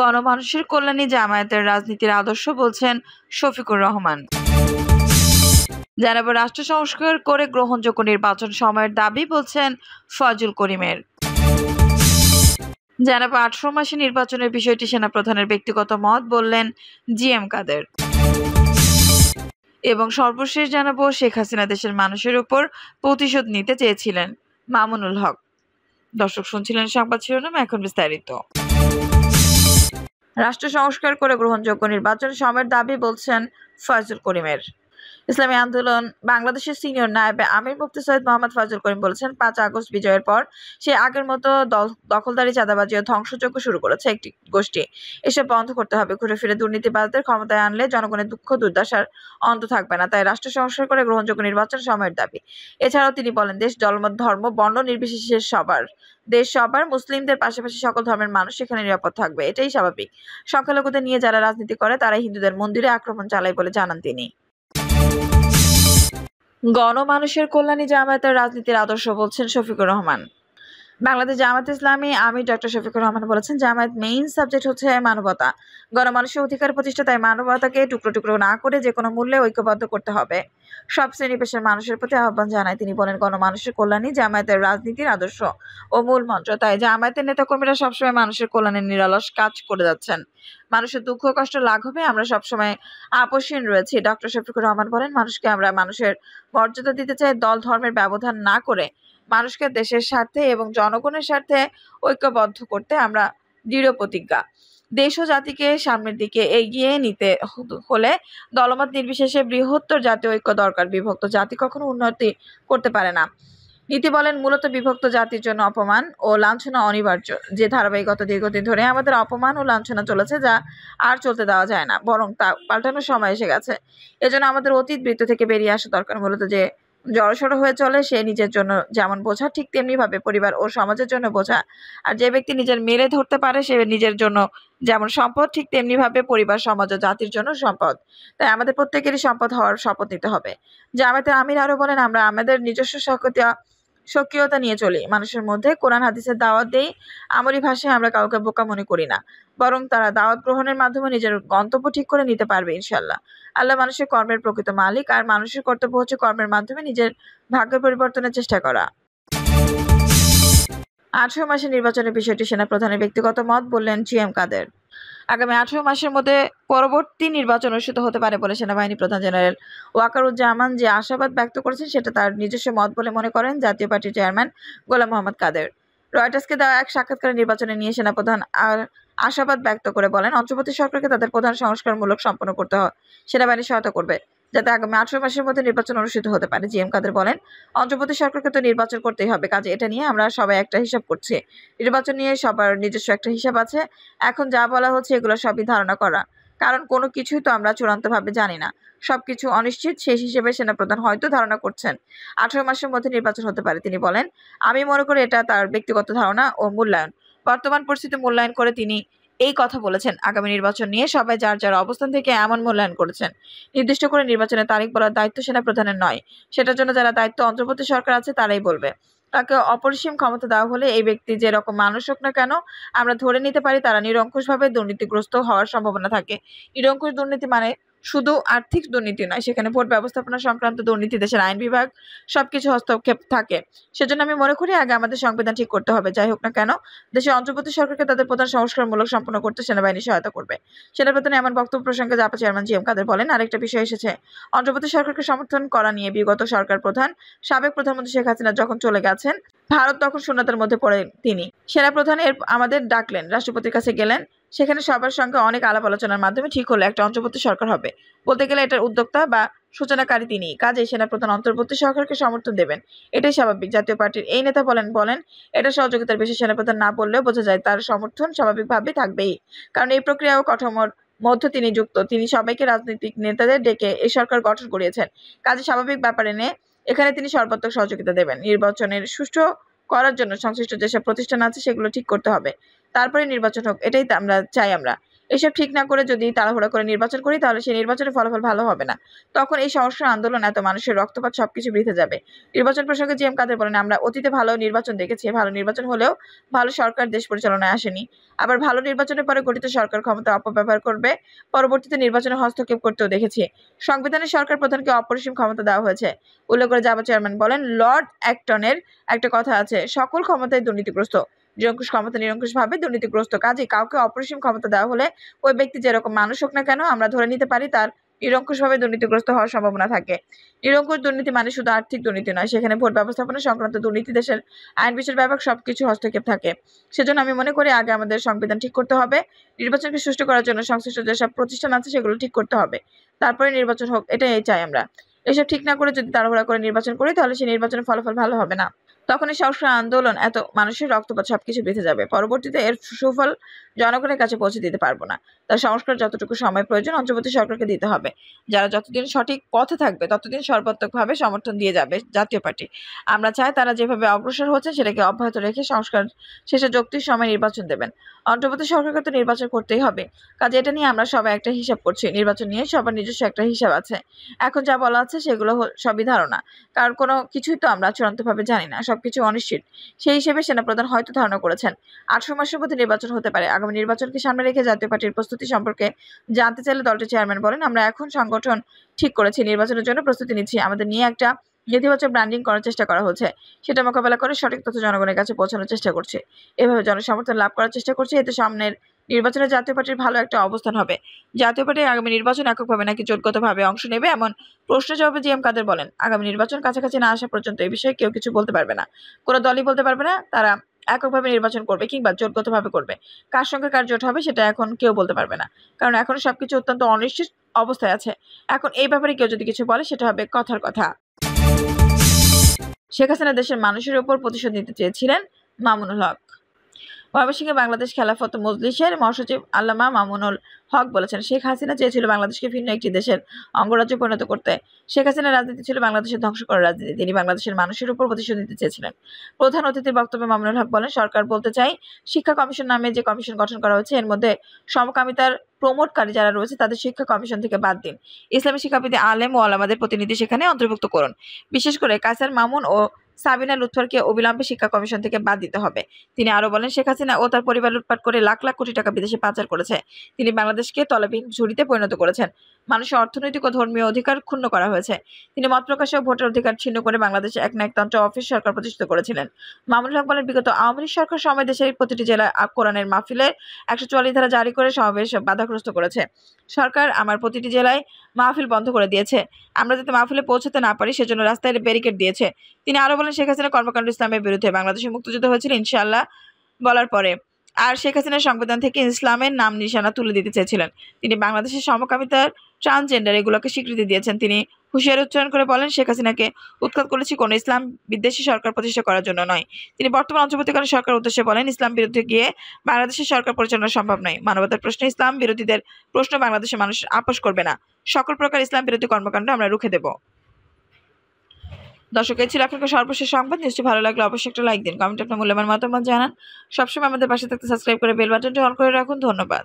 গণমানুষের কল্যাণে জামায়াতের রাজনীতির আদর্শ বলছেন শফিকুর রহমান। জানাবো রাষ্ট্র সংস্কার করে গ্রহণযোগ্য নির্বাচন সময়ের দাবি বলছেন ফজল করিমের। জানাবো 18 মাসে নির্বাচনের বিষয়টি সেনাপ্রধানের ব্যক্তিগত মত বললেন জিএম কাদের। এবং সর্বশেষ জানাবো শেখ হাসিনা দেশের মানুষের উপর প্রতিশোধ নিতে চেয়েছিলেন মামুনুল হক। দর্শক শুনছিলেন সংবাদ শিরোনাম, এখন বিস্তারিত। রাষ্ট্র সংস্কার করে গ্রহণযোগ্য নির্বাচন সময়ের দাবি বলছেন ফজল করিমের। ইসলামী আন্দোলন বাংলাদেশের সিনিয়র নায়েবে আমির মুফতি সৈয়দ মোহাম্মদ ফজল করিম বলেছেন, 5 আগস্ট বিজয়ের পর সে আগের মতো দখলদারি, চাঁদাবাজি ও ধ্বংসযজ্ঞ শুরু করেছে একটি গোষ্ঠী। এসব বন্ধ করতে হবে। ঘুরে ফিরে দুর্নীতিবাজদের ক্ষমতায় আনলে জনগণের দুঃখ দুর্দশার অন্ত থাকবে না। তাই রাষ্ট্র সংস্কার করে গ্রহণযোগ্য নির্বাচন সময়ের দাবি। এছাড়াও তিনি বলেন, দেশ দলমত ধর্ম বর্ণ নির্বিশেষে দেশ সবার, মুসলিমদের পাশাপাশি সকল ধর্মের মানুষ সেখানে নিরাপদ থাকবে, এটাই স্বাভাবিক। সংখ্যালঘুদের নিয়ে যারা রাজনীতি করে তারাই হিন্দুদের মন্দিরে আক্রমণ চালায় বলে জানান তিনি। গণমানুষের কল্যাণে জামায়াতের রাজনীতির আদর্শ বলছেন শফিকুর রহমান। বাংলাদেশ জামায়াত ইসলামী আমির ডক্টর শফিকুর রহমান বলেছেন, জামায়াত মেইন সাবজেক্ট হচ্ছে মানবতা। গণমানুষের অধিকার প্রতিষ্ঠা, তাই মানবতাকে টুকরো টুকরো না করে যে কোনো মূল্যে ঐক্যবদ্ধ করতে হবে। সব শ্রেণী পেশার মানুষের প্রতি আহ্বান জানায় তিনি। বলেন, গণমানুষের কল্যাণই জামায়াতের রাজনীতির আদর্শ ও মূল মন্ত্র। তাই জামায়াতের নেতাকর্মীরা সবসময় মানুষের কল্যাণে নিরলস কাজ করে যাচ্ছেন। মানুষের দুঃখ কষ্ট লাঘবে আমরা সবসময় আপোষহীন রয়েছি। ডক্টর শফিকুর রহমান বলেন, আমরা মানুষের মর্যাদা দিতে চাই, দল ধর্মের ব্যবধান না করে মানুষকে দেশের স্বার্থে এবং জনগণের স্বার্থে ঐক্যবদ্ধ করতে আমরা দৃঢ় প্রতিজ্ঞা। দেশ ও জাতিকে সামনের দিকে এগিয়ে নিতে হলে দলমত নির্বিশেষে বৃহত্তর জাতীয় ঐক্য দরকার। বিভক্ত জাতি কখনো উন্নতি করতে পারে না। নীতি বলেন, মূলত বিভক্ত জাতির জন্য অপমান ও লাঞ্ছনা অনিবার্য। যে ধারাবাহিকতা দীর্ঘদিন ধরে আমাদের অপমান ও লাঞ্ছনা চলেছে, যা আর চলতে দেওয়া যায় না, বরং তা পাল্টানোর সময় এসে গেছে। এজন্য আমাদের অতীত বৃত্ত থেকে বেরিয়ে আসা দরকার। মূলত যে জড়সড় হয়ে চলে সে নিজের জন্য যেমন বোঝা, ঠিক তেমনি ভাবে পরিবার ও সমাজের জন্য বোঝা। আর যে ব্যক্তি নিজের মেরে ধরতে পারে সে নিজের জন্য যেমন সম্পদ, ঠিক তেমনি ভাবে পরিবার, সমাজ ও জাতির জন্য সম্পদ। তাই আমাদের প্রত্যেকেরই সম্পদ হওয়ার শপথ নিতে হবে। জামায়াতের আমির আরো বলেন, আমরা আমাদের নিজস্ব সক্রিয়তা নিয়ে চলি, মানুষের মধ্যে কোরআন হাদিসের দাওয়াত দেই। আমরি ভাষায় আমরা কাউকে বোকা মনে করি না, বরং তারা দাওয়াত গ্রহণের মাধ্যমে নিজের গন্তব্য ঠিক করে নিতে পারবে ইনশাল্লাহ। আল্লাহ মানুষের কর্মের প্রকৃত মালিক, আর মানুষের কর্তব্য হচ্ছে কর্মের মাধ্যমে নিজের ভাগ্য পরিবর্তনের চেষ্টা করা। 18 মাসের নির্বাচনের বিষয়টি সেনাপ্রধানের ব্যক্তিগত মত বললেন জিএম কাদের। আগামী 18 মাসের মধ্যে পরবর্তী নির্বাচন অনুষ্ঠিত হতে পারে বলে সেনাবাহিনী প্রধান জেনারেল ওয়াকারুজ্জামান যে আশাবাদ ব্যক্ত করেছেন সেটা তার নিজস্ব মত বলে মনে করেন জাতীয় পার্টির চেয়ারম্যান গোলাম মোহাম্মদ কাদের। রয়টার্সকে দেওয়া এক সাক্ষাৎকারে নির্বাচনে নিয়ে সেনাপ্রধান আশাবাদ ব্যক্ত করে বলেন, অন্তর্বর্তী সরকারকে তাদের প্রধান সংস্কারমূলক সম্পন্ন করতে সেনাবাহিনী সহায়তা করবে, যাতে আগামী 18 মাসের মধ্যে নির্বাচন অনুষ্ঠিত হতে পারে। জিএম কাদের বলেন, অন্তর্বর্তী সরকারকে তো নির্বাচন করতেই হবে, কাজে এটা নিয়ে আমরা সবাই একটা হিসাব করছি। নির্বাচন নিয়ে সবার নিজস্ব একটা হিসাব আছে। এখন যা বলা হচ্ছে এগুলো সবই ধারণা করা, কারণ কোনো কিছুই তো আমরা চূড়ান্তভাবে জানি না। সবকিছু অনিশ্চিত, শেষ হিসেবে সেনাপ্রধান হয়তো ধারণা করছেন 18 মাসের মধ্যে নির্বাচন হতে পারে। তিনি বলেন, আমি মনে করি এটা তার ব্যক্তিগত ধারণা ও মূল্যায়ন। বর্তমান পরিস্থিতি মূল্যায়ন করে তিনি এই কথা বলেছেন। আগামী নির্বাচন নিয়ে সবাই যার যার অবস্থান থেকে এমন মূল্যায়ন করেছেন। নির্দিষ্ট করে নির্বাচনের তারিখ বলার দায়িত্ব সেনাপ্রধানের নয়, সেটার জন্য যারা দায়িত্ব অন্তর্বর্তী সরকার আছে তারাই বলবে। তাকে অপরিসীম ক্ষমতা দেওয়া হলে এই ব্যক্তি যে রকম মানুষ হোক না কেন, আমরা ধরে নিতে পারি তারা নিরঙ্কুশভাবে দুর্নীতিগ্রস্ত হওয়ার সম্ভাবনা থাকে। নিরঙ্কুশ দুর্নীতি মানে শুধু আর্থিক দুর্নীতি নয়, সেখানে ভোট ব্যবস্থাপনা সংক্রান্ত দুর্নীতি, দেশের আইন বিভাগ, সবকিছু হস্তক্ষেপ থাকে। সেজন্য আমি মনে করি আগে আমাদের সংবিধান ঠিক করতে হবে। যাই হোক না কেন, দেশের অন্তর্বর্তী সরকারকে তাদের প্রধান সংস্কারমূলক সম্পন্ন করতে সেনাবাহিনী সহায়তা করবে। সেনাপ্রধান এমন বক্তব্য প্রসঙ্গে জাপা চেয়ারম্যান জিএম কাদের বলেন, আরেকটা বিষয় এসেছে। অন্তর্বর্তী সরকারকে সমর্থন করা নিয়ে বিগত সরকার প্রধান সাবেক প্রধানমন্ত্রী শেখ হাসিনা যখন চলে গেছেন ভারত, তখন শূন্যতার মধ্যে পড়ে তিনি। সেনাপ্রধান আমাদের ডাকলেন, রাষ্ট্রপতির কাছে গেলেন, সেখানে সবার সঙ্গে অনেক আলাপ আলোচনার মাধ্যমে ঠিক হলো একটা অন্তর্বর্তী সরকার হবে। বলতে গেলে এটার উদ্যোক্তা বা সূচনাকারী তিনি। কাজেই সেনাপ্রধান অন্তর্বর্তী সরকারকে সমর্থন দেবেন, এটাই স্বাভাবিক। জাতীয় পার্টির এই নেতা বলেন এটা সহযোগিতার বিষয়ে সেনাপ্রধান না বললেও বোঝা যায় তার সমর্থন স্বাভাবিকভাবে থাকবেই, কারণ এই প্রক্রিয়া ও কাঠামোর মধ্যে তিনি যুক্ত। তিনি সবাইকে রাজনৈতিক নেতাদের ডেকে এই সরকার গঠন করিয়েছেন। কাজে স্বাভাবিক ব্যাপার এনে এখানে তিনি সর্বাত্মক সহযোগিতা দেবেন। নির্বাচনের সুষ্ঠু করার জন্য সংশ্লিষ্ট যেসব প্রতিষ্ঠান আছে সেগুলো ঠিক করতে হবে, তারপরে নির্বাচন হোক, এটাই আমরা চাই। এসব ঠিক না করে যদি তাড়াহুড়া করে নির্বাচন করি তাহলে সেই নির্বাচনের ফলাফল ভালো হবে না। তখন এই সহস্র আন্দোলন, এত মানুষের রক্তপাত সবকিছু বৃথা যাবে। নির্বাচন প্রসঙ্গে জি এম কাদের বলেন, আমরা অতীতে ভালো নির্বাচন দেখেছি। ভালো নির্বাচন হলেও ভালো সরকার দেশ পরিচালনায় আসেনি। আবার ভালো নির্বাচনের পরে গঠিত সরকার ক্ষমতা অপব্যবহার করবে, পরবর্তীতে নির্বাচনে হস্তক্ষেপ করতেও দেখেছি। সংবিধানে সরকার প্রধানকে অপরিসীম ক্ষমতা দেওয়া হয়েছে। উল্লেখ করে জাবা চেয়ারম্যান বলেন, লর্ড অ্যাক্টনের একটা কথা আছে, সকল ক্ষমতায় দুর্নীতিগ্রস্ত। নিরঙ্কুশ ক্ষমতা নিরঙ্কুশভাবে দুর্নীতিগ্রস্ত। কাজেই কাউকে অপরিসীম ক্ষমতা দেওয়া হলে ওই ব্যক্তি যেরকম মানুষ হোক না কেন, আমরা ধরে নিতে পারি তার নিরঙ্কুশভাবে দুর্নীতিগ্রস্ত হওয়ার সম্ভাবনা থাকে। নিরঙ্কুশ দুর্নীতি মানে শুধু আর্থিক দুর্নীতি নয়, সেখানে ভোট ব্যবস্থাপনা সংক্রান্ত দুর্নীতি, দেশের আইন বিচার ব্যাপক সবকিছু হস্তক্ষেপ থাকে। সেজন্য আমি মনে করি আগে আমাদের সংবিধান ঠিক করতে হবে। নির্বাচনকে সুষ্ঠু করার জন্য সংশ্লিষ্ট যেসব প্রতিষ্ঠান আছে সেগুলো ঠিক করতে হবে, তারপরে নির্বাচন হোক, এটাই চাই আমরা। এসব ঠিক না করে যদি তাড়াহুড়া করে নির্বাচন করি তাহলে সেই নির্বাচনের ফলাফল ভালো হবে না। তখন এই সহস্র আন্দোলন, এত মানুষের রক্তপাত সবকিছু বেঁচে যাবে। পরবর্তীতে এর সুফল জনগণের কাছে পৌঁছে দিতে পারবো না। তার সংস্কার যতটুকু সময় প্রয়োজন অন্তর্বর্তী সরকারকে দিতে হবে। যারা যতদিন সঠিক পথে থাকবে ততদিন সর্বাত্মকভাবে সমর্থন দিয়ে যাবে জাতীয় পার্টি। আমরা চাই তারা যেভাবে অগ্রসর হচ্ছে সেটাকে অব্যাহত রেখে সংস্কার শেষে যৌক্তিক সময় নির্বাচন দেবেন। অন্তর্বর্তী সরকারকে তো নির্বাচন করতেই হবে। কাজে এটা নিয়ে আমরা সবাই একটা হিসাব করছি। নির্বাচন নিয়ে সবার নিজস্ব একটা হিসাব আছে। এখন যা বলা আছে সেগুলো সবই ধারণা, কারণ কোনো কিছুই তো আমরা চূড়ান্তভাবে জানি না, সবকিছু অনিশ্চিত। সেই হিসেবে সেনাপ্রধান হয়তো ধারণা করেছেন 18 মাসের মধ্যে নির্বাচন হতে পারে। আগামী নির্বাচনকে সামনে রেখে জাতীয় পার্টির প্রস্তুতি সম্পর্কে জানতে চাইলে দলটির চেয়ারম্যান বলেন, আমরা এখন সংগঠন ঠিক করেছি, নির্বাচনের জন্য প্রস্তুতি নিচ্ছি। আমাদের নিয়ে একটা নেতিবাচক ব্র্যান্ডিং করার চেষ্টা করা হচ্ছে, সেটা মোকাবেলা করে সঠিক তথ্য জনগণের কাছে পৌঁছানোর চেষ্টা করছে। এভাবে জনসমর্থন লাভ করার চেষ্টা করছে। এতে সামনের নির্বাচনে জাতীয় পার্টির ভালো একটা অবস্থান হবে। জাতীয় পার্টি আগামী নির্বাচন এককভাবে নাকি জোটগতভাবে অংশ নেবে, এমন প্রশ্নের জবাবে জি এম কাদের বলেন, আগামী নির্বাচন কাছাকাছি না আসা পর্যন্ত এই বিষয়ে কেউ কিছু বলতে পারবে না। কোনো দলই বলতে পারবে না তারা এককভাবে নির্বাচন করবে কিংবা জোটগতভাবে করবে। কার সঙ্গে কার জোট হবে সেটা এখন কেউ বলতে পারবে না, কারণ এখনো সবকিছু অত্যন্ত অনিশ্চিত অবস্থায় আছে। এখন এই ব্যাপারে কেউ যদি কিছু বলে সেটা হবে কথার কথা। শেখ হাসিনা দেশের মানুষের উপর প্রতিশোধ নিতে চেয়েছিলেন, মামুনুল হক। ময়মনসিংহে বাংলাদেশ খেলাফত মজলিসের মহাসচিব আল্লামা মামুনুল হক বলেছেন, শেখ হাসিনা চেয়েছিল বাংলাদেশকে ভিন্ন একটি দেশের অঙ্গরাজ্যে পরিণত করতে। শেখ হাসিনার রাজনীতি ছিল বাংলাদেশের ধ্বংস করার রাজনীতি। তিনি বাংলাদেশের মানুষের উপর প্রতিশোধ নিতে চেয়েছিলেন। প্রধান অতিথির বক্তব্যে মামুনুল হক বলেন, সরকার বলতে চাই, শিক্ষা কমিশন নামে যে কমিশন গঠন করা হয়েছে এর মধ্যে সমকামিতার প্রমোটকারী যারা রয়েছে তাদের শিক্ষা কমিশন থেকে বাদ দিন। ইসলামী শিক্ষাবিদ আলেম ও আলামাদের প্রতিনিধি সেখানে অন্তর্ভুক্ত করুন। বিশেষ করে কায়সার মামুন ও সাবিনা লুৎফারকে অবিলম্বে শিক্ষা কমিশন থেকে বাদ দিতে হবে। তিনি আরো বলেন, শেখ হাসিনা ও তার পরিবার লুটপাট করে লাখ লাখ কোটি টাকা বিদেশে পাচার করেছে। তিনি বাংলাদেশকে তলাবিহীন ঝুড়িতে পরিণত করেছেন। মানুষের অর্থনৈতিক ও ধর্মীয় অধিকার ক্ষুণ্ণ করা হয়েছে। তিনি মত প্রকাশে ও ভোটের অধিকার ছিন্ন করে বাংলাদেশে একনায়কতন্ত্র অফিস সরকার প্রতিষ্ঠিত করেছিলেন। মামুনুল হক বলেন, বিগত আওয়ামী লীগ সরকার সময় দেশের প্রতিটি জেলায় কোরআনের মাহফিলের 144 ধারা জারি করে সমাবেশ বাধাগ্রস্ত করেছে। সরকার আমার প্রতিটি জেলায় মাহফিল বন্ধ করে দিয়েছে। আমরা যাতে মাহফিলে পৌঁছাতে না পারি সেজন্য রাস্তায় ব্যারিকেড দিয়েছে। তিনি আরো বলেন, শেখ হাসিনা কর্মকাণ্ড ইসলামের বিরুদ্ধে। বাংলাদেশে মুক্তিযুদ্ধ হয়েছিল ইনশাআল্লাহ বলার পরে, আর শেখ হাসিনার সংবিধান থেকে ইসলামের নাম নিশানা তুলে দিতে চেয়েছিলেন। তিনি বাংলাদেশের সমকামিতার, ট্রান্সজেন্ডার এগুলোকে স্বীকৃতি দিয়েছেন। তিনি হুঁশিয়ারি উচ্চারণ করে বলেন, শেখ হাসিনাকে উৎখাত করেছি কোনো ইসলাম বিদ্বেষী সরকার প্রতিষ্ঠা করার জন্য নয়। তিনি বর্তমান অন্তর্বর্তীকালীন সরকার উদ্দেশ্যে বলেন, ইসলাম বিরুদ্ধে গিয়ে বাংলাদেশের সরকার পরিচালনা সম্ভব নয়। মানবতার প্রশ্নে ইসলাম বিরোধীদের প্রশ্ন বাংলাদেশের মানুষ আপোষ করবে না। সকল প্রকার ইসলাম বিরোধী কর্মকাণ্ড আমরা রুখে দেব। দর্শক, এই ছিল এখনকার সর্বশেষ সংবাদ। নিশ্চয়ই ভালো লাগলে অবশ্যই একটা লাইক দিন, কমেন্টে আপনার মূল্যবান মতামত জানান। সবসময় আমাদের পাশে থাকতে সাবস্ক্রাইব করে বেল বাটনটি অন করে রাখুন। ধন্যবাদ।